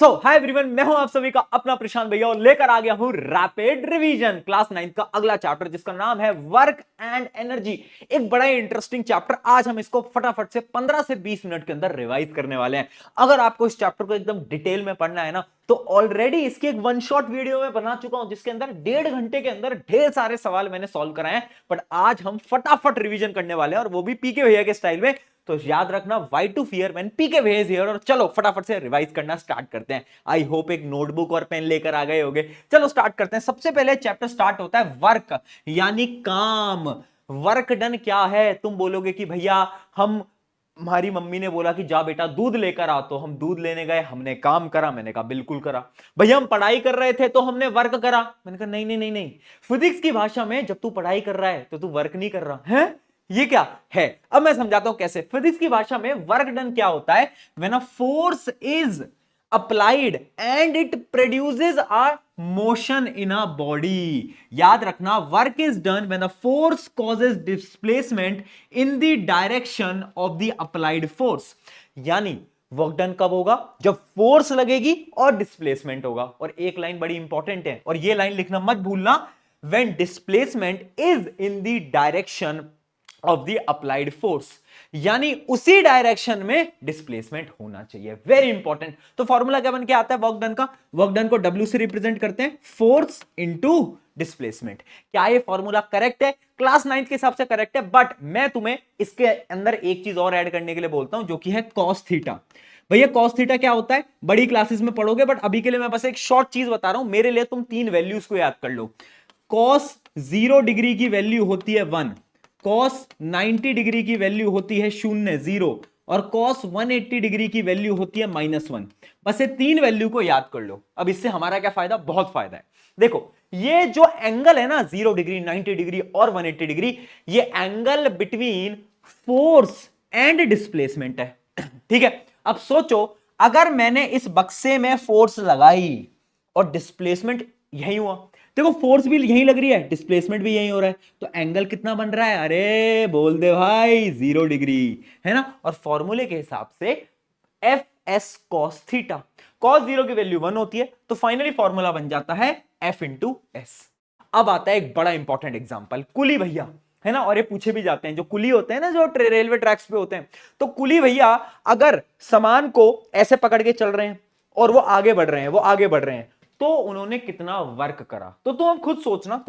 Hi everyone, मैं हूं आप सभी का अपना प्रशांत भैया और लेकर आ गया हूं रैपिड रिवीजन क्लास 9 का अगला चैप्टर जिसका नाम है वर्क एंड एनर्जी। एक बड़ा ही इंटरेस्टिंग चैप्टर। आज हम इसको फटाफट से 15 से 20 मिनट के अंदर रिवाइज करने वाले हैं। अगर आपको इस चैप्टर को एकदम डिटेल में पढ़ना है ना, तो ऑलरेडी इसकी एक वन शॉट वीडियो में बना चुका हूं जिसके अंदर 1.5 घंटे के अंदर ढेर सारे सवाल मैंने सॉल्व कराए हैं। बट आज हम फटाफट रिवीजन करने वाले हैं और वो भी पीके भैया के स्टाइल में। तो याद रखना, वाई टू फियर व्हेन पीके भैया इज हियर। और चलो फटाफट से रिवाइज करना स्टार्ट करते हैं। आई होप एक नोटबुक और पेन लेकर आ गए होंगे। चलो स्टार्ट करते हैं। सबसे पहले चैप्टर स्टार्ट होता है वर्क यानी काम। वर्क डन क्या है? तुम बोलोगे कि भैया हम हमारी मम्मी ने बोला कि जा बेटा दूध लेकर आ, तो हम दूध लेने गए, हमने काम करा। मैंने कहा बिल्कुल करा। भैया हम पढ़ाई कर रहे थे तो हमने वर्क करा। मैंने कहा नहीं नहीं नहीं नहीं, फिजिक्स की भाषा में जब तू पढ़ाई कर रहा है तो तू वर्क नहीं कर रहा है। ये क्या है? अब मैं समझाता हूं कैसे। फिजिक्स की भाषा में वर्क डन क्या होता है? When a force is applied and it produces a motion in a body. याद रखना, work is done when the force causes displacement in the direction of the applied force. यानी work done कब होगा? जब force लगेगी और displacement होगा। और एक लाइन बड़ी इंपॉर्टेंट है और ये लाइन लिखना मत भूलना, when displacement is in the direction of the applied force, यानी उसी डायरेक्शन में डिस्प्लेसमेंट होना चाहिए। Very important. तो फॉर्मूला क्या बन के आता है वर्क डन का? वर्क डन को W से रिप्रेजेंट करते हैं, फोर्स इनटू डिस्प्लेसमेंट। क्या ये फॉर्मूला करेक्ट है? क्लास 9 के हिसाब से करेक्ट है, बट मैं तुम्हें इसके अंदर एक चीज और ऐड करने के लिए बोलता हूं जो कि है कॉस थीटा। भैया कॉस थीटा क्या होता है? बड़ी क्लासेस में पढ़ोगे, बट अभी के लिए मैं बस एक शॉर्ट चीज बता रहा हूं। मेरे लिए तुम 3 वैल्यूज को याद कर लो। कॉस 0 डिग्री की वैल्यू होती है 1, कॉस 90 डिग्री की वैल्यू होती है 0 0, और कॉस 180 डिग्री की वैल्यू होती है -1। बस ये 3 वैल्यू को याद कर लो। अब इससे हमारा क्या फायदा? बहुत फायदा है। देखो ये जो एंगल है ना, 0 डिग्री, 90 डिग्री और 180 डिग्री, ये angle between force and displacement है। ठीक है। अब सोचो, अगर मैंने इस बक्से में फोर्स लगाई और डिस्प्लेसमेंट यही हुआ। देखो फोर्स भी यही लग रही है, डिस्प्लेसमेंट भी यही हो रहा है, तो एंगल कितना बन रहा है? अरे बोल दे भाई, 0 डिग्री, है ना। और फॉर्मूले के हिसाब से F S cos theta, cos 0 की वैल्यू 1 होती है, तो फाइनली फॉर्मूला बन जाता है एफ इंटू एस। अब आता है एक बड़ा इंपॉर्टेंट एग्जांपल, कुली भैया, है ना। और ये पूछे भी जाते हैं, जो कुली होते हैं ना, जो रेलवे ट्रैक्स पे होते हैं, तो कुली भैया अगर सामान को ऐसे पकड़ के चल रहे हैं और वो आगे बढ़ रहे हैं, वो आगे बढ़ रहे हैं, तो उन्होंने कितना वर्क करा? तो तुम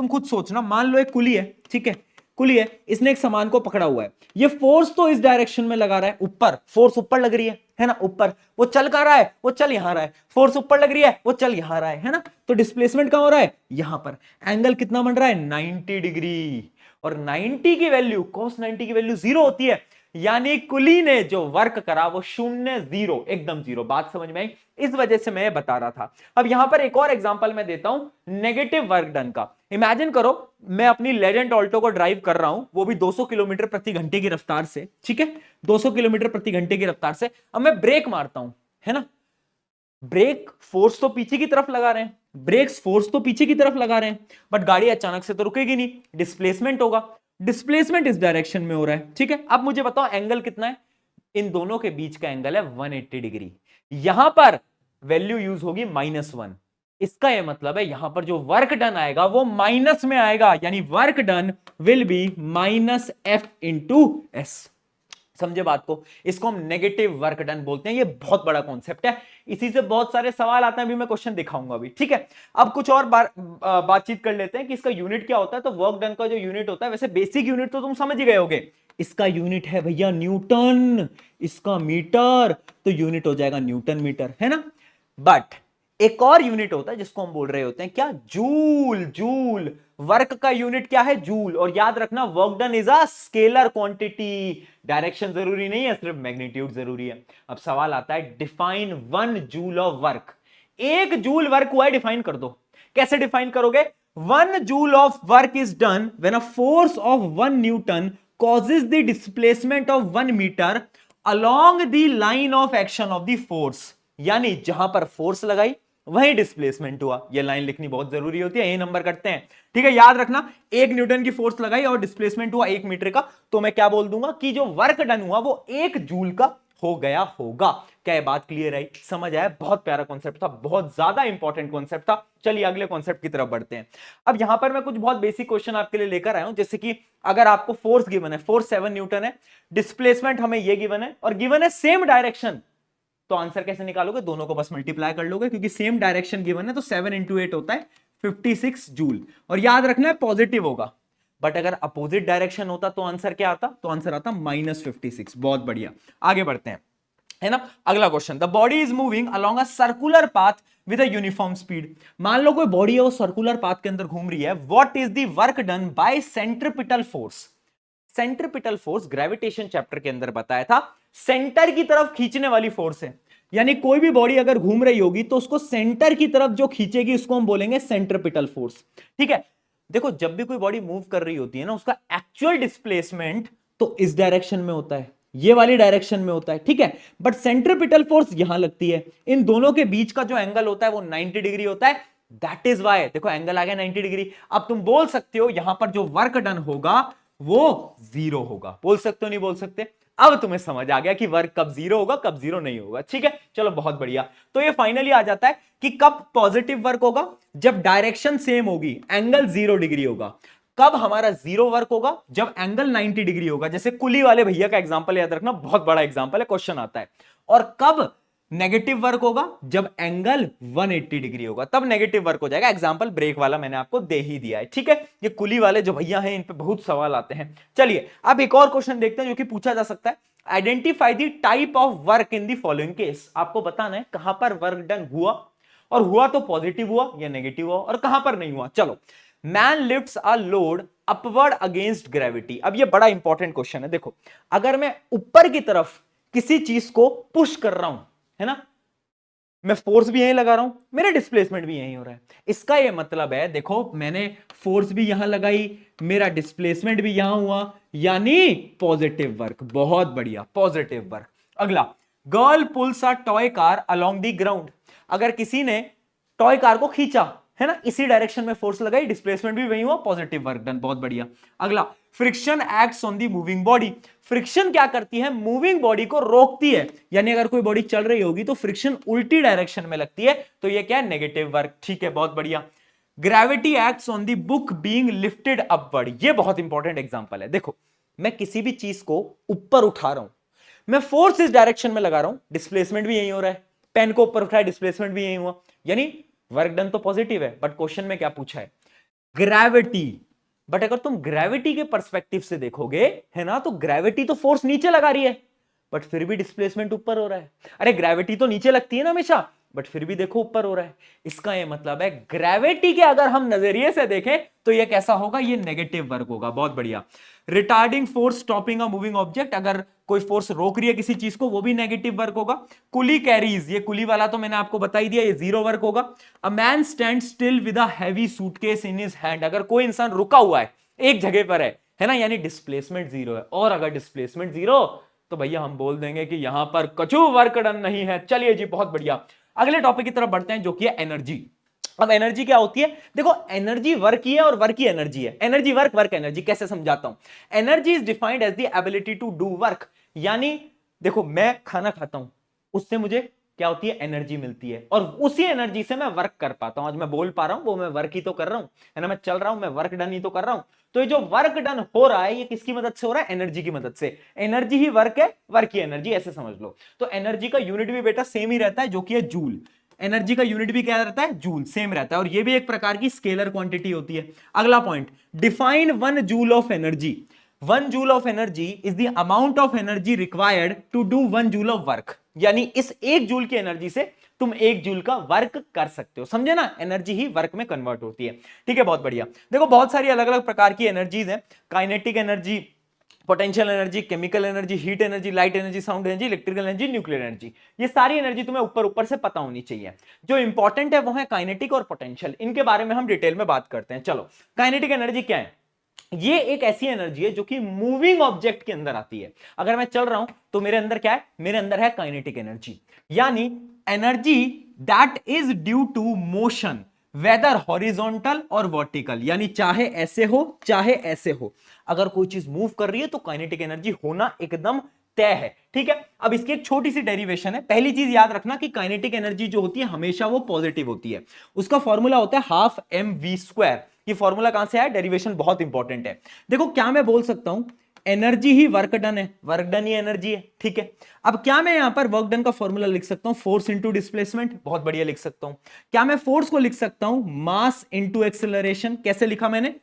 खुद सोचना। मान लो एक कुली है, ठीक है, कुली है, इसने एक सामान को पकड़ा हुआ है। ये फोर्स तो इस डायरेक्शन में लगा रहा है, ऊपर, फोर्स ऊपर लग रही है ना, ऊपर। वो चल कहां रहा है? वो चल यहां रहा है। फोर्स ऊपर लग रही है, वो चल यहां रहा है ना। तो डिस्प्लेसमेंट कहां हो रहा है? यहां पर। एंगल कितना बन रहा है? 90 डिग्री। और 90 की वैल्यू, cos 90 की वैल्यू 0 होती है, यानी कुली ने जो वर्क करा वो 0 0, एकदम 0। बात समझ में आई? इस वजह से मैं बता रहा था। अब यहां पर एक और एग्जांपल मैं देता हूं नेगेटिव वर्क डन का। इमेजिन करो, मैं अपनी लेजेंड ऑल्टो को ड्राइव कर रहा हूं, वो भी 200 किलोमीटर प्रति घंटे की रफ्तार से, ठीक है, 200 किलोमीटर प्रति घंटे की रफ्तार से। अब मैं ब्रेक मारता हूं, है ना। ब्रेक फोर्स तो पीछे की तरफ लगा रहे हैं, ब्रेक्स फोर्स तो पीछे की तरफ लगा रहे हैं, बट गाड़ी अचानक से तो रुकेगी नहीं, डिस्प्लेसमेंट होगा। डिस्प्लेसमेंट इस डायरेक्शन में हो रहा है, ठीक है। अब मुझे बताओ एंगल कितना है? इन दोनों के बीच का एंगल है 180 डिग्री। यहां पर वैल्यू यूज होगी -1। इसका यह मतलब है यहां पर जो वर्क डन आएगा वो माइनस में आएगा, यानी work done will be -F/S। समझे बात को? इसको हम नेगेटिव वर्क डन बोलते हैं। ये बहुत बड़ा कॉन्सेप्ट है, इसी से बहुत सारे सवाल आते हैं, अभी मैं क्वेश्चन दिखाऊंगा अभी, ठीक है। अब कुछ और बातचीत कर लेते हैं कि इसका यूनिट क्या होता है। तो वर्क डन का जो यूनिट होता है, वैसे बेसिक यूनिट तो तुम समझ ही गए होगे। इसका यूनिट है भैया न्यूटन, इसका मीटर, तो यूनिट हो जाएगा न्यूटन मीटर, है ना। बट एक और यूनिट होता है जिसको हम बोल रहे होते हैं क्या? जूल। जूल वर्क का यूनिट क्या है? जूल। और याद रखना, work done is a scalar quantity. Direction जरूरी नहीं है, सिर्फ मैग्नीट्यूड जरूरी है। अब सवाल आता है, define 1 joule of work. 1 joule work हुआ है, डिफाइन कर दो। कैसे डिफाइन करोगे? 1 joule of work is done when a force of 1 Newton causes the displacement of 1 meter along the line of action of the force। यानी जहां पर force लगाई वही डिस्प्लेसमेंट हुआ। यह लाइन लिखनी बहुत जरूरी होती है, यही नंबर करते हैं, ठीक है। याद रखना, 1 न्यूटन की फोर्स लगाई और डिस्प्लेसमेंट हुआ 1 मीटर का, तो मैं क्या बोल दूंगा कि जो वर्क डन हुआ वो 1 जूल का हो गया होगा। क्या ये बात क्लियर है? समझ आया? बहुत प्यारा कॉन्सेप्ट था, बहुत ज्यादा इंपॉर्टेंट कॉन्सेप्ट था। चलिए अगले कॉन्सेप्ट की तरफ बढ़ते हैं। अब यहां पर मैं कुछ बहुत बेसिक क्वेश्चन आपके लिए लेकर आया हूं, जैसे कि अगर आपको फोर्स गिवन है, फोर्स 7 न्यूटन है, डिस्प्लेसमेंट हमें ये गिवन है और गिवन है सेम डायरेक्शन, तो आंसर कैसे निकालोगे? दोनों को बस मल्टीप्लाई कर लोगे, क्योंकि सेम डायरेक्शन गिवन है, तो 7 इंटू 8 होता है 56 जूल। और याद रखना है पॉजिटिव होगा, बट अगर अपोजिट डायरेक्शन होता तो आंसर क्या आता? तो आंसर आता -56। बहुत बढ़िया, आगे बढ़ते हैं, है ना। अगला question, the body is moving along a circular path with a uniform speed. मान लो कोई बॉडी है वो सर्कुलर पाथ के अंदर घूम रही है। What is the work done bye centripetal force? Centripetal force gravitation chapter के अंदर बताया था, सेंटर की तरफ खींचने वाली फोर्स है। यानी कोई भी बॉडी अगर घूम रही होगी तो उसको सेंटर की तरफ जो खींचेगी उसको हम बोलेंगे सेंट्रिपिटल फोर्स। ठीक है, देखो जब भी कोई बॉडी मूव कर रही होती है ना, उसका एक्चुअल डिस्प्लेसमेंट तो इस डायरेक्शन में होता है, ये वाली डायरेक्शन में होता है, ठीक है। बट सेंट्रिपिटल फोर्स यहां लगती है, इन दोनों के बीच का जो एंगल होता है वो 90 डिग्री होता है। दैट इज वाई, देखो एंगल आ गया 90 डिग्री। अब तुम बोल सकते हो यहां पर जो वर्क डन होगा वो 0 होगा। बोल सकते हो, नहीं बोल सकते? अब तुम्हें समझ आ गया कि वर्क कब 0 होगा, कब 0 नहीं होगा। ठीक है, चलो बहुत बढ़िया। तो ये फाइनली आ जाता है कि कब पॉजिटिव वर्क होगा? जब डायरेक्शन सेम होगी, एंगल 0 डिग्री होगा। कब हमारा 0 वर्क होगा? जब एंगल 90 डिग्री होगा। जैसे कुली वाले भैया का एग्जांपल याद रखना, बहुत बड़ा एग्जांपल है, क्वेश्चन आता है। और कब नेगेटिव वर्क होगा? जब एंगल 180 डिग्री होगा, तब नेगेटिव वर्क हो जाएगा। एग्जांपल ब्रेक वाला मैंने आपको दे ही दिया है। ठीक है, ये कुली वाले जो भैया हैं इन पे बहुत सवाल आते हैं। चलिए अब एक और क्वेश्चन देखते हैं जो कि पूछा जा सकता है। Identify the type of work in the following case. आपको बताना है कहां पर वर्क डन हुआ, और हुआ तो पॉजिटिव हुआ या नेगेटिव हुआ, और कहां पर नहीं हुआ। चलो, man lifts a load upward against gravity. अब ये बड़ा इंपॉर्टेंट क्वेश्चन है। देखो अगर मैं ऊपर की तरफ किसी चीज को पुश कर रहा हूं, है ना, मैं फोर्स भी यहीं लगा रहा हूं, मेरा डिस्प्लेसमेंट भी यहीं हो रहा है। इसका ये मतलब है, देखो मैंने फोर्स भी यहां लगाई, मेरा डिस्प्लेसमेंट भी यहां हुआ, यानी पॉजिटिव वर्क। बहुत बढ़िया, पॉजिटिव वर्क। अगला, girl pools a toy car along the ground. अगर किसी ने टॉय कार को खींचा, है ना, इसी डायरेक्शन में फोर्स लगाई, डिस्प्लेसमेंट भी वही हुआ, पॉजिटिव वर्क डन। बहुत बढ़िया। अगला, friction acts on the moving body. Friction क्या करती है? मूविंग बॉडी को रोकती है। यानी अगर कोई बॉडी चल रही होगी तो फ्रिक्शन उल्टी डायरेक्शन में लगती है, तो ये क्या है? Negative work. ठीक है, बहुत बढ़िया। Gravity acts on the book being lifted upward. ये बहुत इंपॉर्टेंट एग्जांपल है। देखो मैं किसी भी चीज को ऊपर उठा रहा हूं, मैं फोर्स इस डायरेक्शन में लगा रहा हूं, डिस्प्लेसमेंट भी यही हो रहा है। पेन को ऊपर उठाया, डिस्प्लेसमेंट भी यही हुआ, यानी वर्क डन तो पॉजिटिव है। बट क्वेश्चन में क्या पूछा है? ग्रेविटी। बट अगर तुम ग्रेविटी के पर्सपेक्टिव से देखोगे, है ना, तो ग्रेविटी तो फोर्स नीचे लगा रही है, बट फिर भी डिस्प्लेसमेंट ऊपर हो रहा है। अरे ग्रेविटी तो नीचे लगती है ना हमेशा, बट फिर भी देखो ऊपर हो रहा है। इसका ये मतलब है ग्रेविटी के अगर हम नजरिए से देखें तो ये कैसा होगा? ये नेगेटिव वर्क होगा। बहुत बढ़िया। Retarding force stopping a moving object. अगर कोई फोर्स रोक रही है किसी चीज को, वो भी नेगेटिव वर्क होगा। कुली कैरीज, ये कुली वाला तो मैंने आपको बता ही दिया, ये 0 वर्क होगा। A man stand still with a heavy suitcase in his hand. अगर कोई इंसान रुका हुआ है, एक जगह पर है ना, यानी डिस्प्लेसमेंट 0 है। और अगर डिस्प्लेसमेंट 0 तो भैया हम बोल देंगे कि यहां पर कछु वर्क डन नहीं है। चलिए जी, बहुत बढ़िया। अगले टॉपिक की तरफ बढ़ते हैं जो कि है एनर्जी। अब एनर्जी क्या होती है? देखो एनर्जी वर्क ही है और वर्क ही एनर्जी है। Energy work, work energy. कैसे समझाता हूं? Energy is defined as the ability to do work. यानी देखो मैं खाना खाता हूं, उससे मुझे क्या होती है? एनर्जी मिलती है, और उसी एनर्जी से मैं वर्क कर पाता हूं। आज मैं बोल पा रहा हूं, वो मैं वर्क ही तो कर रहा हूं, है ना, मैं चल रहा हूं, मैं वर्क डन ही तो कर रहा हूं। तो ये जो वर्क डन हो रहा है, ये किसकी मदद से हो रहा है? एनर्जी की मदद से। एनर्जी ही वर्क है, वर्क ही एनर्जी, ऐसे समझ लो। तो एनर्जी का यूनिट भी बेटा सेम ही रहता है, जो कि है जूल। एनर्जी का यूनिट भी क्या रहता है? जूल, सेम रहता है। और ये भी एक प्रकार की स्केलर क्वांटिटी होती है। अगला point, define 1 joule of energy. 1 joule of energy is the amount of energy required to do 1 joule of work. यानी इस 1 जूल की एनर्जी से तुम 1 जूल का वर्क कर सकते हो। समझे ना, एनर्जी ही वर्क में कन्वर्ट होती है। ठीक है, बहुत बढ़िया। देखो बहुत सारी अलग अलग प्रकार की एनर्जीज हैं। Kinetic energy, potential energy, chemical energy, heat energy, light energy, sound energy, electrical energy, nuclear energy. ये सारी एनर्जी तुम्हें ऊपर ऊपर से पता होनी चाहिए। जो इंपॉर्टेंट है वो है काइनेटिक और पोटेंशियल। इनके बारे में हम डिटेल में बात करते हैं। चलो, काइनेटिक एनर्जी क्या है? ये एक ऐसी एनर्जी है जो कि मूविंग ऑब्जेक्ट के अंदर आती है। अगर मैं चल रहा हूं तो मेरे अंदर क्या है? मेरे अंदर है काइनेटिक एनर्जी, यानी energy that is due to motion, whether horizontal और वर्टिकल। यानी चाहे ऐसे हो चाहे ऐसे हो, अगर कोई चीज मूव कर रही है तो काइनेटिक एनर्जी होना एकदम तय है। ठीक है, अब इसकी एक छोटी सी डेरिवेशन है। पहली चीज याद रखना कि काइनेटिक एनर्जी जो होती है हमेशा वो पॉजिटिव होती है। उसका फॉर्मूला होता है हाफ एम वी स्क्वायर। ये फॉर्मूला कहां से आया? डेरिवेशन बहुत इंपॉर्टेंट है। देखो क्या मैं बोल सकता हूं, एनर्जी ही वर्क डन है, वर्क डन ही एनर्जी है। ठीक है, अब क्या मैं यहां पर वर्क डन का फॉर्मूला लिख सकता हूं? फोर्स इंटू डिस्प्लेसमेंट, बहुत बढ़िया लिख सकता हूं। क्या मैं फोर्स को लिख सकता हूं मास इंटू एक्सेलरेशन? कैसे लिखा मैंने?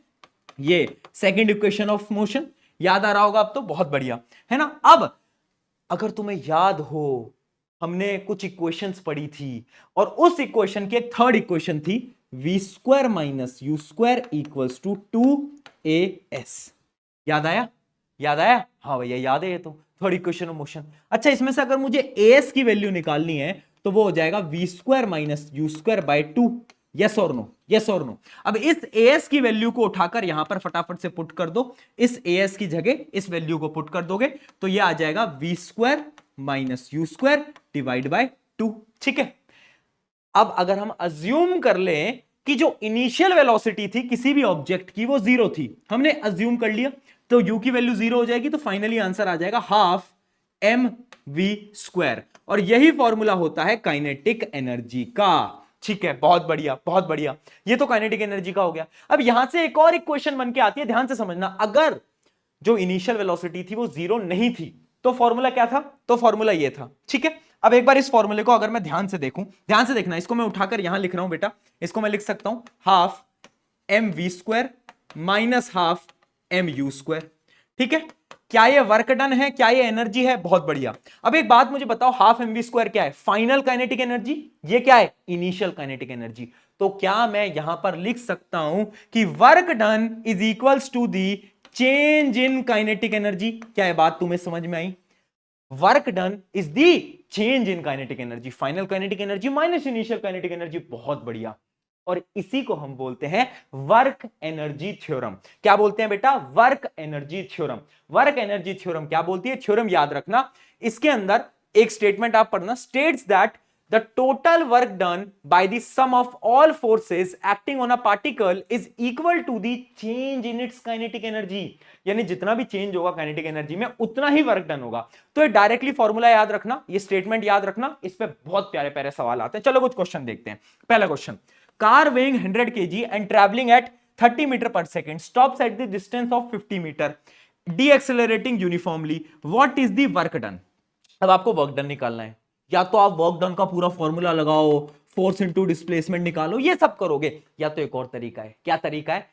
ये सेकंड इक्वेशन ऑफ मोशन, याद आ रहा होगा अब तो, बहुत बढ़िया है ना। अब अगर तुम्हें याद हो, हमने कुछ इक्वेशंस पढ़ी थी और उस इक्वेशन की एक थर्ड इक्वेशन थी v square minus u square equals to 2as। याद आया? याद आया? हाँ भैया याद है, ये तो थर्ड इक्वेशन ऑफ मोशन। अच्छा, इसमें से अगर मुझे as की वैल्यू निकालनी है तो वो हो जाएगा v square minus u square by 2। Yes और नो? यस और नो? अब इस as की वैल्यू को उठाकर यहां पर फटाफट से पुट कर दो। इस as की जगह इस वैल्यू को पुट कर दोगे तो ये आ जाएगा v square minus u square divide by 2। ठीक है, अब अगर हम अज्यूम कर लें कि जो इनिशियल वेलोसिटी थी किसी भी ऑब्जेक्ट की वो जीरो थी, हमने अज्यूम कर लिया, तो u की वैल्यू जीरो हो जाएगी, तो फाइनली आंसर आ जाएगा हाफ एम वी स्क्वायर। और यही फॉर्मूला होता है काइनेटिक एनर्जी का। ठीक है, बहुत बढ़िया बहुत बढ़िया, ये तो काइनेटिक एनर्जी का हो गया। अब यहां से एक और इक्वेशन बन के आती है, ध्यान से समझना। अगर जो इनिशियल वेलोसिटी थी वो जीरो नहीं थी तो फॉर्मूला क्या था? तो फॉर्मूला ये था। ठीक है, अब एक बार इस फॉर्मूले को अगर मैं ध्यान से देखूं, ध्यान से देखना, इसको मैं उठाकर यहां लिख रहा हूं बेटा, इसको मैं लिख सकता हूं half m v square minus half m u square. ठीक है, क्या ये वर्क डन है? क्या ये एनर्जी है? बहुत बढ़िया। अब एक बात मुझे बताओ, हाफ एम वी स्क्वायर क्या है? Final kinetic energy. ये क्या है? Initial kinetic energy. तो क्या मैं यहां पर लिख सकता हूं कि work done is equals to the change in kinetic energy? क्या ये बात तुम्हें समझ में आई? Work done is the change in kinetic energy, final kinetic energy minus initial kinetic energy. बहुत बढ़िया, और इसी को हम बोलते हैं वर्क एनर्जी थ्योरम। क्या बोलते हैं बेटा? Work energy theorem. Work energy theorem क्या बोलती है? थ्योरम याद रखना, इसके अंदर एक स्टेटमेंट आप पढ़ना, states that the total work done by the sum of all forces acting on a particle is equal to the change in its kinetic energy। यानी जितना भी चेंज होगा काइनेटिक एनर्जी में उतना ही वर्क डन होगा। तो ये डायरेक्टली फॉर्मूला याद रखना, ये स्टेटमेंट याद रखना, इस पे बहुत प्यारे प्यारे सवाल आते हैं। चलो कुछ क्वेश्चन देखते हैं। पहला question, car weighing 100 kg and traveling at 30 meter per second stops at the distance of 50 meter deaccelerating uniformly, what is the work done? अब आपको वर्क डन निकालना है, या तो आप वर्क डन का पूरा फॉर्मूला लगाओ, फोर्स इनटू डिस्प्लेसमेंट निकालो, ये सब करोगे, या तो एक और तरीका है। क्या तरीका है?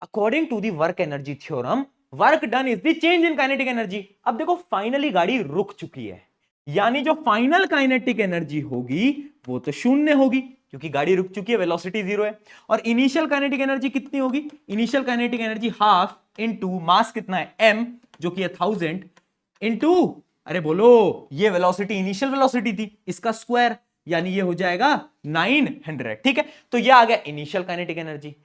According to the work energy theorem, work done is the change in kinetic energy. अब देखो फाइनली गाड़ी रुक चुकी है, यानी जो फाइनल काइनेटिक एनर्जी होगी वो तो शून्य होगी क्योंकि गाड़ी रुक चुकी है, वेलोसिटी जीरो है। और इनिशियल काइनेटिक एनर्जी कितनी होगी? Initial kinetic energy half into mass कितना है m, जो कि है 1000 इनटू, अरे बोलो, ये वेलोसिटी इनिशियल वेलोसिटी थी, इसका स्क्वायर, यानी ये हो जाएगा 900। ठीक है, तो ये आ गया इनिशियल काइनेटिक एनर्जी।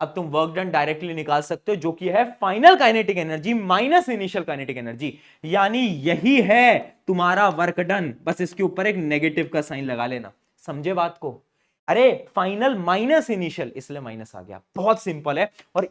अब तुम वर्क डन डायरेक्टली निकाल सकते हो, जो कि है final kinetic energy minus initial kinetic energy, यानी यही है तुम्हारा वर्क डन। बस इसके ऊपर एक नेगेटिव का साइन लगा लेना, समझे बात को? अरे फाइनल माइनस इनिशियल, इसलिए माइनस आ गया। बहुत सिंपल है, और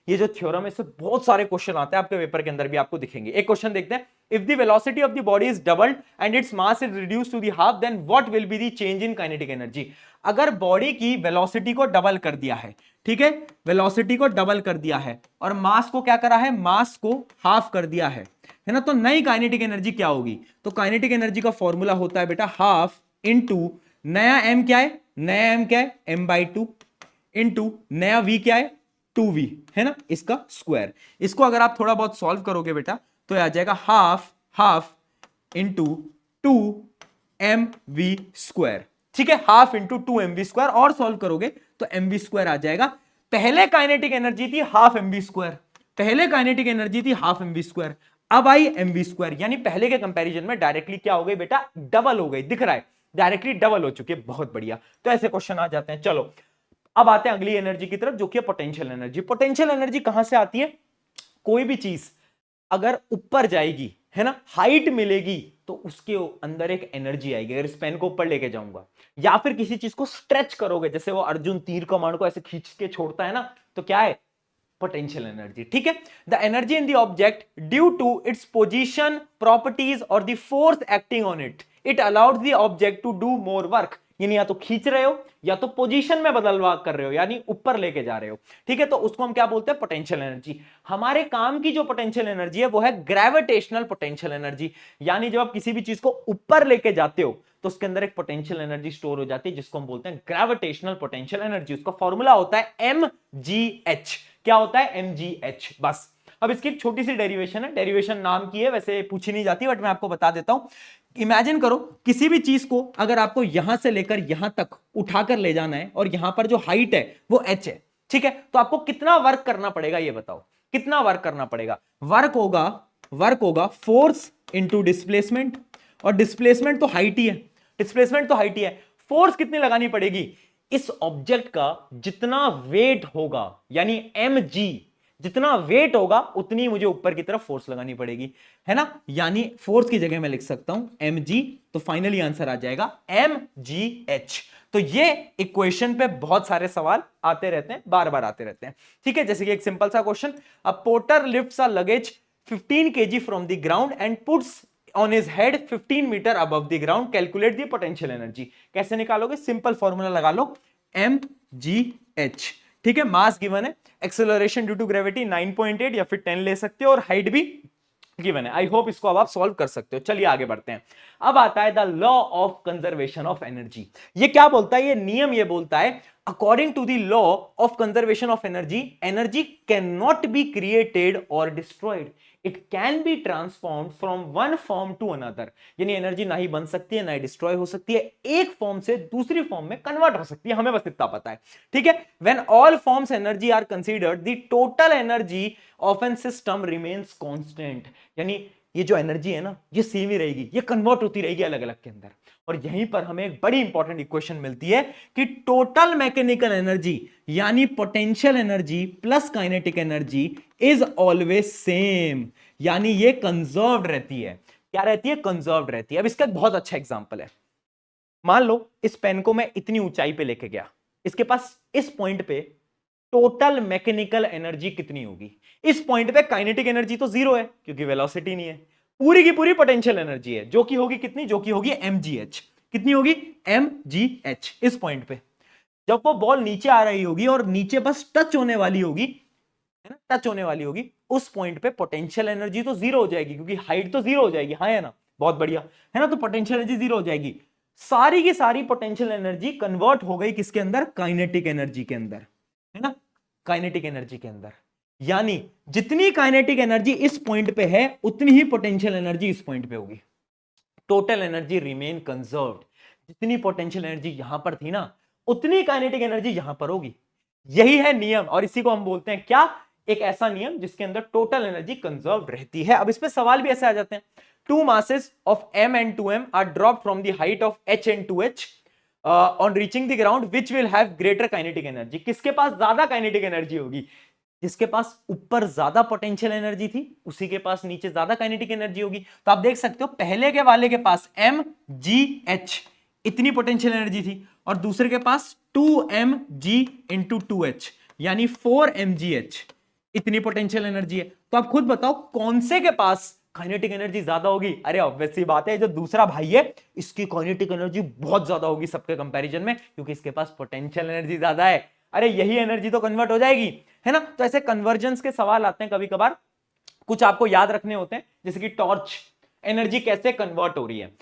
ये जो थ्योरम है इससे बहुत सारे क्वेश्चन आते हैं, आपके पेपर के अंदर भी आपको दिखेंगे। एक क्वेश्चन देखते हैं, if the velocity of the body is doubled and its mass is reduced to the half, then what will be the change in kinetic energy? अगर बॉडी की वेलोसिटी को डबल कर दिया है, ठीक है, वेलोसिटी को डबल कर दिया है और मास को क्या करा है? मास को हाफ कर दिया है ना, तो नई काइनेटिक एनर्जी क्या होगी? तो काइनेटिक एनर्जी का फॉर्मूला होता है बेटा हाफ इंटू नया m क्या है? नया m क्या है? m/2 इंटू नया v क्या है? 2v, है ना, इसका स्क्वायर। इसको अगर आप थोड़ा बहुत सॉल्व करोगे बेटा तो आ जाएगा हाफ इंटू 2mv स्क्वायर। ठीक है, हाफ इंटू 2mv स्क्वायर, और सॉल्व करोगे तो mv स्क्वायर आ जाएगा। पहले काइनेटिक एनर्जी थी हाफ mv स्क्वायर, पहले काइनेटिक एनर्जी थी हाफ mv स्क्वायर, अब आई mv स्क्वायर, यानी पहले के कंपैरिजन में डायरेक्टली क्या हो गई बेटा? डबल हो गई, दिख रहा है, डायरेक्टली डबल हो चुकी है। बहुत बढ़िया, तो ऐसे क्वेश्चन आ जाते हैं। चलो अब आते हैं अगली एनर्जी की तरफ, जो कि है पोटेंशियल एनर्जी। पोटेंशियल एनर्जी कहां से आती है? कोई भी चीज अगर ऊपर जाएगी, है ना, हाइट मिलेगी, तो उसके अंदर एक एनर्जी आएगी। अगर इस पेन को ऊपर लेके जाऊंगा, या फिर किसी चीज को स्ट्रेच करोगे, जैसे वो अर्जुन तीर कमान को ऐसे खींच के छोड़ता है ना, तो क्या है? Potential energy. ठीक है, the energy in the object due to its position, properties और the force acting on it, it allowed the object to do more work. यानी या तो खींच रहे हो या तो पोजीशन में बदलवा कर रहे हो, यानी ऊपर लेके जा रहे हो। ठीक है, तो उसको हम क्या बोलते हैं, पोटेंशियल एनर्जी। हमारे काम की जो पोटेंशियल एनर्जी है वो है ग्रेविटेशनल पोटेंशियल एनर्जी। यानी जब आप किसी भी चीज को ऊपर लेके जाते हो तो उसके अंदर एक पोटेंशियल एनर्जी स्टोर हो जाती है, जिसको हम बोलते हैं ग्रेविटेशनल पोटेंशियल एनर्जी। उसका फॉर्मूला होता है mgh। क्या होता है, mgh। बस अब इसकी एक छोटी सी डेरिवेशन है, डेरिवेशन नाम की है, वैसे पूछी नहीं जाती बट मैं आपको बता देता हूं। इमेजिन करो किसी भी चीज को अगर आपको यहां से लेकर यहां तक उठाकर ले जाना है और यहां पर जो हाइट है वो h है। ठीक है, तो आपको कितना वर्क करना पड़ेगा, ये बताओ कितना वर्क करना पड़ेगा। वर्क होगा फोर्स इंटू डिस्प्लेसमेंट, और डिस्प्लेसमेंट तो हाइट ही है, डिस्प्लेसमेंट तो हाइट ही है। फोर्स कितनी लगानी पड़ेगी, इस ऑब्जेक्ट का जितना वेट होगा, यानी mg, जितना वेट होगा उतनी मुझे ऊपर की तरफ फोर्स लगानी पड़ेगी, है ना। यानी फोर्स की जगह मैं लिख सकता हूं mg, तो फाइनली आंसर आ जाएगा mgh। तो ये इक्वेशन पे बहुत सारे सवाल आते रहते हैं, बार बार आते रहते हैं। ठीक है, जैसे कि एक सिंपल सा question, a porter lifts a luggage 15 kg from the ground and puts on his head 15 metre above the ground, calculate the potential energy. कैसे निकालोगे, सिंपल फॉर्मूला लगा लो, mgh। ठीक है, मास गिवन है, एक्सेलरेशन ड्यू टू ग्रेविटी 9.8 या फिर 10 ले सकते हो, और हाइट भी गिवन है। आई होप इसको अब आप सॉल्व कर सकते हो। चलिए आगे बढ़ते हैं। अब आता है the law of conservation of energy. ये क्या बोलता है, ये नियम ये बोलता है, according to the law of conservation of energy, energy can not be created और destroyed, it can be transformed from one form to another. यानी एनर्जी ना ही बन सकती है ना ही डिस्ट्रॉय हो सकती है, एक फॉर्म से दूसरी फॉर्म में कन्वर्ट हो सकती है, हमें बस इतना पता है। ठीक है, when all forms energy are considered, the total energy of an system remains constant. यानी ये जो एनर्जी है ना, ये सेम ही रहेगी, ये कन्वर्ट होती रहेगी अलग अलग के अंदर। और यहीं पर हमें एक बड़ी इंपॉर्टेंट इक्वेशन मिलती है कि टोटल मैकेनिकल एनर्जी यानी potential energy plus kinetic energy is always same, यानी ये कंजर्व्ड रहती है। क्या रहती है, कंजर्व्ड रहती है। अब इसका एक बहुत अच्छा एग्जांपल है, मान लो इस पेन को मैं इतनी ऊंचाई पे लेके गया, इसके पास इस पॉइंट पे टोटल मैकेनिकल एनर्जी कितनी होगी। इस पॉइंट पे काइनेटिक एनर्जी तो जीरो है क्योंकि वेलोसिटी नहीं है, पूरी की पूरी पोटेंशियल एनर्जी है जो कि होगी कितनी, जो कि होगी mgh। कितनी होगी, mgh। इस पॉइंट पे जब वो बॉल नीचे आ रही होगी और नीचे बस टच होने वाली होगी, है ना, टच होने वाली होगी, उस पॉइंट पे पोटेंशियल एनर्जी तो जीरो हो जाएगी क्योंकि हाइट तो जीरो हो जाएगी, हाँ है ना, बहुत बढ़िया, है ना। तो पोटेंशियल एनर्जी जीरो हो जाएगी, सारी की सारी पोटेंशियल एनर्जी कन्वर्ट हो गई किसके अंदर, काइनेटिक एनर्जी के अंदर, है ना, काइनेटिक एनर्जी के अंदर। यानी जितनी काइनेटिक एनर्जी इस पॉइंट पे है उतनी ही पोटेंशियल एनर्जी इस पॉइंट पे होगी, टोटल एनर्जी रिमेन कंजर्व्ड। जितनी पोटेंशियल एनर्जी यहां पर थी ना, उतनी काइनेटिक एनर्जी यहां पर होगी। यही है नियम, और इसी को हम बोलते हैं क्या, एक ऐसा नियम जिसके अंदर टोटल एनर्जी कंजर्व रहती है। अब इस पे सवाल भी ऐसे आ जाते हैं, to masses of m and 2m are dropped from the height of h and 2h on reaching the ground, which will have greater kinetic energy। किसके पास ज्यादा काइनेटिक एनर्जी होगी, जिसके पास ऊपर ज्यादा पोटेंशियल एनर्जी थी उसी के पास नीचे ज्यादा काइनेटिक एनर्जी होगी। तो आप देख सकते हो पहले के वाले के पास mgh इतनी पोटेंशियल एनर्जी थी और दूसरे के पास 2mg इंटू 2h यानी 4mgh इतनी पोटेंशियल एनर्जी है। तो आप खुद बताओ कौन से के पास काइनेटिक एनर्जी ज्यादा होगी। अरे ऑब्वियस सी बात है, जो दूसरा भाई है इसकी काइनेटिक एनर्जी बहुत ज्यादा होगी सबके कंपैरिजन में, क्योंकि इसके पास पोटेंशियल एनर्जी ज्यादा है। अरे यही एनर्जी तो कन्वर्ट हो जाएगी, है ना। तो ऐसे कन्वर्जेंस के सवाल आते हैं कभी कभार, कुछ आपको याद रखने होते हैं, जैसे कि टॉर्च एनर्जी कैसे कन्वर्ट हो रही है।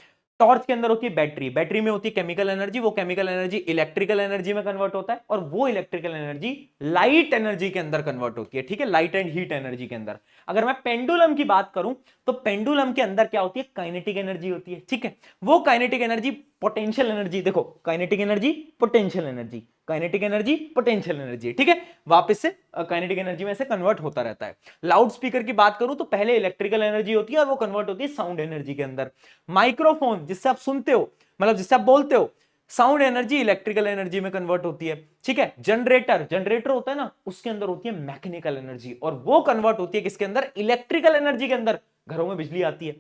टॉर्च के अंदर होती है बैटरी, बैटरी में होती है केमिकल एनर्जी, वो केमिकल एनर्जी इलेक्ट्रिकल एनर्जी में कन्वर्ट होता है, और वो इलेक्ट्रिकल एनर्जी लाइट एनर्जी के अंदर कन्वर्ट होती है। ठीक है, लाइट एंड हीट एनर्जी के अंदर। अगर मैं पेंडुलम की बात करूं तो पेंडुलम के अंदर क्या होती है, काइनेटिक एनर्जी होती है। ठीक है, वो काइनेटिक एनर्जी पोटेंशियल एनर्जी, देखो kinetic energy potential energy, kinetic energy potential energy, ठीक है, वापस से काइनेटिक एनर्जी में से कन्वर्ट होता रहता है। लाउड स्पीकर की बात करूं तो पहले इलेक्ट्रिकल एनर्जी होती है और वो कन्वर्ट होती है साउंड एनर्जी के अंदर। माइक्रोफोन जिससे आप सुनते हो, मतलब जिससे आप बोलते हो, साउंड एनर्जी इलेक्ट्रिकल एनर्जी में कन्वर्ट होती है। ठीक है, जनरेटर, जनरेटर होता है ना, उसके अंदर होती है मैकेनिकल एनर्जी और वो कन्वर्ट होती है किसके अंदर, इलेक्ट्रिकल एनर्जी के अंदर। घरों में बिजली आती है।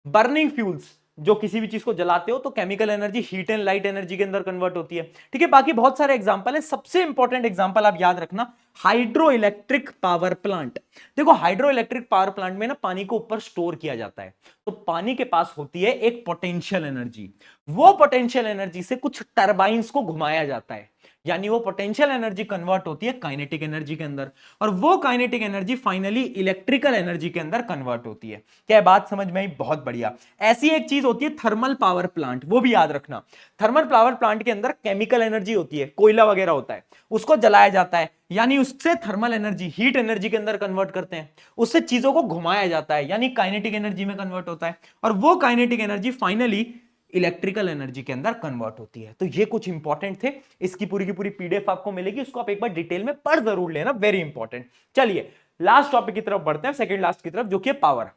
बर्निंग फ्यूल्स, जो किसी भी चीज को जलाते हो तो chemical energy heat and light energy के अंदर कन्वर्ट होती है। ठीक है, बाकी बहुत सारे एग्जांपल है, सबसे इंपॉर्टेंट एग्जांपल आप याद रखना, हाइड्रो इलेक्ट्रिक पावर प्लांट। देखो हाइड्रो इलेक्ट्रिक पावर प्लांट में ना पानी को ऊपर स्टोर किया जाता है, तो पानी के पास होती है एक पोटेंशियल एनर्जी। वो पोटेंशियल एनर्जी से कुछ टरबाइंस को घुमाया जाता है, यानी वो पोटेंशियल एनर्जी कन्वर्ट होती है काइनेटिक एनर्जी के अंदर, और वो kinetic energy finally electrical energy के अंदर कन्वर्ट होती है। क्या बात समझ में आई? बहुत बढ़िया। ऐसी एक चीज होती है थर्मल पावर प्लांट, वो भी याद रखना। थर्मल पावर प्लांट के अंदर केमिकल एनर्जी होती है, कोयला वगैरह होता है, उसको जलाया जाता है, यानी उससे थर्मल एनर्जी हीट एनर्जी के अंदर कन्वर्ट करते हैं, उससे चीजों को घुमाया जाता है, यानी काइनेटिक एनर्जी में कन्वर्ट होता है, और वो kinetic energy finally electrical energy के अंदर कन्वर्ट होती है। तो ये कुछ इंपॉर्टेंट थे, इसकी पूरी की पूरी पीडीएफ आपको मिलेगी, उसको आप एक बार डिटेल में पढ़ जरूर लेना, वेरी इंपॉर्टेंट। चलिए लास्ट टॉपिक की तरफ बढ़ते हैं, सेकंड लास्ट की तरफ, जो कि पावर।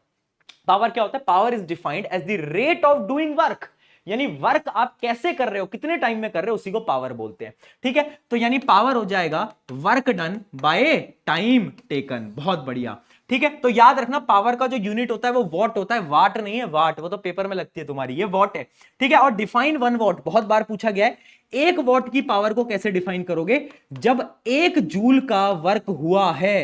पावर क्या होता है? Power is defined as the rate of doing work, यानी वर्क आप कैसे कर रहे हो, कितने टाइम में कर रहे हो, उसी को पावर बोलते हैं। ठीक है, तो यानी पावर हो जाएगा work done by time taken. बहुत बढ़िया। ठीक है, तो याद रखना पावर का जो यूनिट होता है वो वॉट होता है, वाट नहीं है, वाट वो तो पेपर में लगती है तुम्हारी, ये वॉट है। ठीक है, और डिफाइन 1 वॉट बहुत बार पूछा गया है। 1 वॉट की पावर को कैसे डिफाइन करोगे? जब 1 जूल का वर्क हुआ है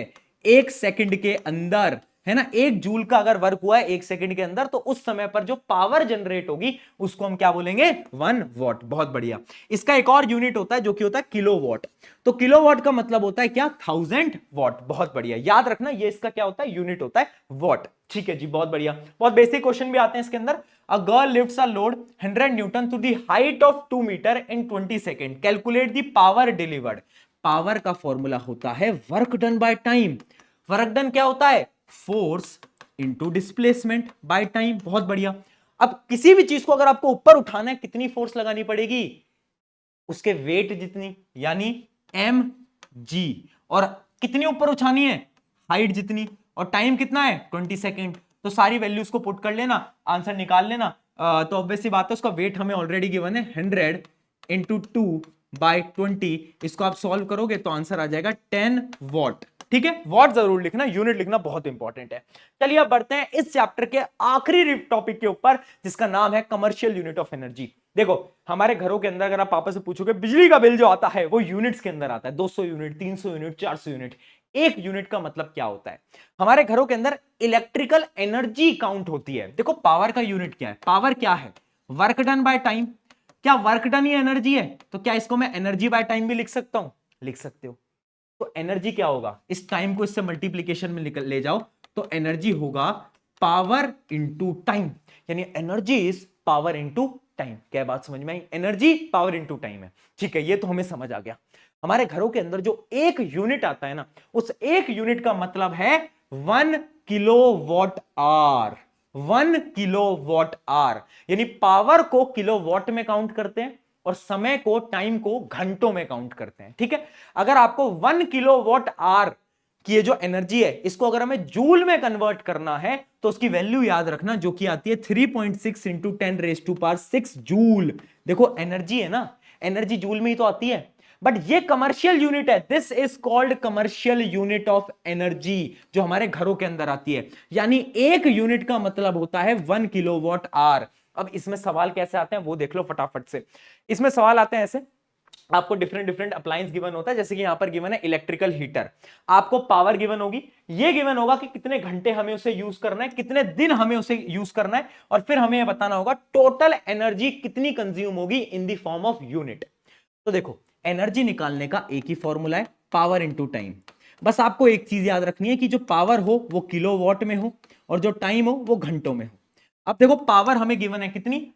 1 सेकंड के अंदर, है ना, 1 जूल का अगर वर्क हुआ है 1 सेकंड के अंदर, तो उस समय पर जो पावर जनरेट होगी उसको हम क्या बोलेंगे? 1 वॉट। बहुत बढ़िया। इसका एक और यूनिट होता है जो कि होता है किलोवाट। तो किलोवाट का मतलब होता है क्या? 1000 वॉट। बहुत बढ़िया, याद रखना ये इसका क्या होता है? यूनिट होता है वॉट। ठीक है जी, बहुत बढ़िया। बहुत बेसिक क्वेश्चन भी आते हैं इसके अंदर। A girl lifts a load 100 newton to the height of 2 metre in 20 second, calculate the power delivered. Power का फॉर्मूला होता है work done by time. Work done क्या होता है? Force into displacement by time. बहुत बढ़िया। अब किसी भी चीज को अगर आपको ऊपर उठाना है, कितनी फोर्स लगानी पड़ेगी? उसके वेट जितनी, यानी एम जी। और कितनी ऊपर उठानी है? हाइट जितनी। और टाइम कितना है? 20 सेकेंड। तो सारी वैल्यूज को पुट कर लेना, आंसर निकाल लेना। तो ऑब्वियस सी बात है, उसका वेट हमें ऑलरेडी गिवन है 100 इंटू 2/20। इसको आप सॉल्व करोगे तो आंसर आ जाएगा 10 वॉट। ठीक है, वॉट जरूर लिखना, यूनिट लिखना बहुत इंपॉर्टेंट है। चलिए अब बढ़ते हैं इस चैप्टर के आखिरी टॉपिक के ऊपर, जिसका नाम है कमर्शियल यूनिट ऑफ एनर्जी। देखो हमारे घरों के अंदर अगर आप पापा से पूछोगे बिजली का बिल जो आता है वो यूनिट्स के अंदर आता है, 200 यूनिट, 300 यूनिट, 400 यूनिट। एक यूनिट का मतलब क्या होता है? हमारे घरों के अंदर इलेक्ट्रिकल एनर्जी काउंट होती है। देखो पावर का यूनिट क्या है? पावर क्या है? Work done by time. क्या वर्क डन ही एनर्जी है? तो क्या इसको मैं एनर्जी बाय टाइम भी लिख सकता हूं? लिख सकते हो। तो एनर्जी क्या होगा? इस टाइम को इससे मल्टीप्लीकेशन में ले जाओ तो एनर्जी होगा पावर इंटू टाइम, यानी energy is power into time. क्या बात समझ में आई? एनर्जी पावर इंटू टाइम है। ठीक है, ये तो हमें समझ आ गया। हमारे घरों के अंदर जो एक यूनिट आता है ना, उस एक यूनिट का मतलब है 1 किलोवाट आवर। 1 किलोवाट आवर, यानी पावर को किलोवाट में काउंट करते हैं और समय को, टाइम को घंटों में काउंट करते हैं। ठीक है, अगर आपको 1 किलोवाट आवर की ये जो एनर्जी है, इसको अगर हमें जूल में कन्वर्ट करना है तो उसकी वैल्यू याद रखना, जो कि आती है 3.6 इंटू 10⁶ जूल। देखो एनर्जी है ना, एनर्जी जूल में ही तो आती है, बट ये कमर्शियल यूनिट है। This is called commercial unit of energy, जो हमारे घरों के अंदर आती है। यानी एक यूनिट का मतलब होता है 1 किलोवाट आवर। अब इसमें सवाल कैसे आते हैं वो देख लो फटाफट से। इसमें सवाल आते हैं ऐसे, आपको डिफरेंट डिफरेंट अप्लायंस गिवन होता है, जैसे कि यहां पर गिवन है इलेक्ट्रिकल हीटर, आपको पावर गिवन होगी, ये गिवन होगा कि कितने घंटे हमें उसे यूज करना है, कितने दिन हमें उसे यूज करना है, और फिर हमें यह बताना होगा टोटल एनर्जी कितनी कंज्यूम होगी in the form of unit. तो देखो एनर्जी निकालने का एक ही फॉर्मूला है, पावर इंटू टाइम। बस आपको एक चीज याद रखनी है कि जो पावर हो वो किलोवाट में हो और जो टाइम हो वो घंटों में हो। अब देखो पावर हमें गिवन है कितनी?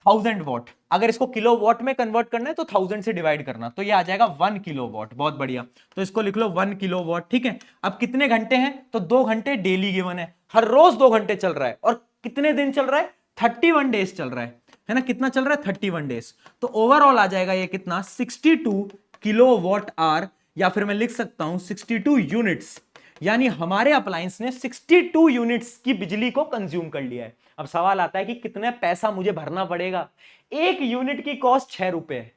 1000 वॉट। अगर इसको किलोवाट में कन्वर्ट करना है तो 1000 से डिवाइड करना, तो ये आ जाएगा 1 किलोवाट। बहुत बढ़िया, तो इसको लिख लो 1 किलोवाट। ठीक है, अब कितने घंटे हैं? तो 2 घंटे डेली गिवन है, हर रोज 2 घंटे चल रहा है। और कितने दिन चल रहा है? 31 डेज चल रहा है ना? कितना चल रहा है? 31 डेज। तो ओवरऑल आ जाएगा ये कितना? 62 किलोवाट आवर, या फिर मैं लिख सकता हूं 62 यूनिट्स। यानी हमारे अप्लायंस ने 62 यूनिट्स की बिजली को कंज्यूम कर लिया है। अब सवाल आता है कि कितने पैसा मुझे भरना पड़ेगा? एक यूनिट की कॉस्ट 6 रुपए है,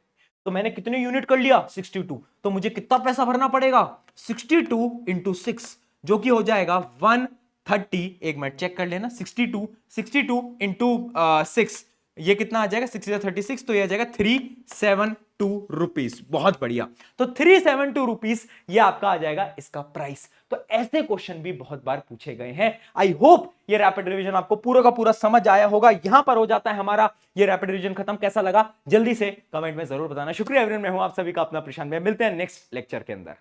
तो मैंने कितने यूनिट कर लिया? 62। तो मुझे कितना पैसा भरना पड़ेगा? 62 इंटू 6, जो कि हो जाएगा 130। एक मिनट चेक कर लेना, 62 इंटू 6 ये कितना आ जाएगा 636, तो ये आ जाएगा 372 रुपीज। बहुत बढ़िया। तो 372 रुपीज ये आपका आ जाएगा इसका प्राइस। तो ऐसे क्वेश्चन भी बहुत बार पूछे गए हैं। आई होप ये रैपिड रिवीजन आपको पूरा का पूरा समझ आया होगा। यहां पर हो जाता है हमारा ये रैपिड रिवीजन खत्म। कैसा लगा जल्दी से कमेंट में जरूर बताना। शुक्रिया एवरीवन, मैं हूं आप सभी का अपना प्रशांत। मिलते हैं नेक्स्ट लेक्चर के अंदर।